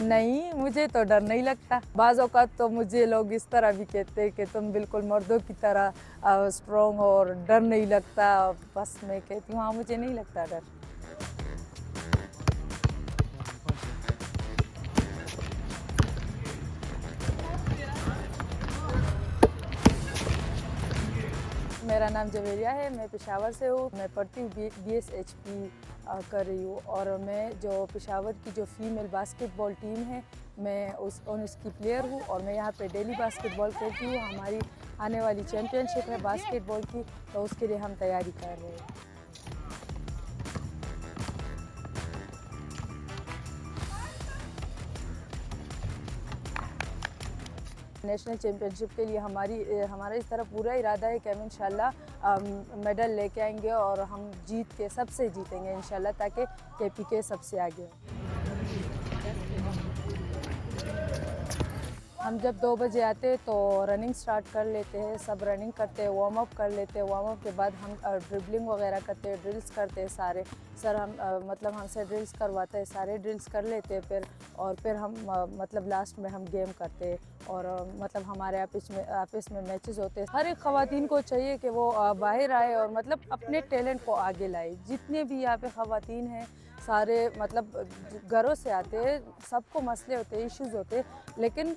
नहीं, मुझे तो डर नहीं लगता। बाज़ औक़ात तो मुझे लोग इस तरह भी कहते हैं कि तुम बिल्कुल मर्दों की तरह स्ट्रॉन्ग हो और डर नहीं लगता। बस मैं कहती हूँ हाँ, मुझे नहीं लगता डर। मेरा नाम जवेरिया है, मैं पेशावर से हूँ। मैं पढ़ती हूँ BSHP कर रही हूँ और मैं जो पेशावर की जो फीमेल बास्केटबॉल टीम है, मैं उसकी प्लेयर हूँ और मैं यहाँ पे डेली बास्केटबॉल खेलती हूँ। हमारी आने वाली चैम्पियनशिप है बास्केटबॉल की, तो उसके लिए हम तैयारी कर रहे हैं। नेशनल चैम्पियनशिप के लिए हमारा इस तरह पूरा इरादा है कि हम इंशाल्लाह मेडल लेके आएंगे और हम सबसे जीतेंगे इंशाल्लाह, ताकि KPK सबसे आगे हो। हम जब 2 बजे आते हैं तो रनिंग स्टार्ट कर लेते हैं, सब रनिंग करते हैं, वार्म अप कर लेते हैं। वार्म अप के बाद हम ड्रिबलिंग वगैरह करते हैं, ड्रिल्स करते हैं सारे। सर मतलब हमसे ड्रिल्स करवाते हैं, सारे ड्रिल्स कर लेते हैं फिर हम मतलब लास्ट में हम गेम करते हैं और मतलब हमारे आपस में मैचेस होते हैं। हर एक ख़वातीन को चाहिए कि वो बाहर आए और मतलब अपने टैलेंट को आगे लाए। जितने भी यहाँ पे ख़वातीन हैं सारे मतलब घरों से आते हैं, सबको मसले होते हैं, इश्यूज़ होते हैं, लेकिन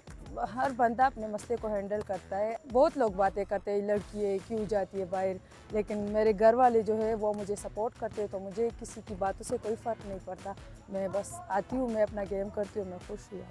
हर बंदा अपने मसले को हैंडल करता है। बहुत लोग बातें करते हैं, लड़की है क्यों जाती है बाहर, लेकिन मेरे घर वाले जो है वो मुझे सपोर्ट करते हैं, तो मुझे किसी की बातों से कोई फ़र्क नहीं पड़ता। मैं बस आती हूँ, मैं अपना गेम करती हूँ, मैं खुश हूँ।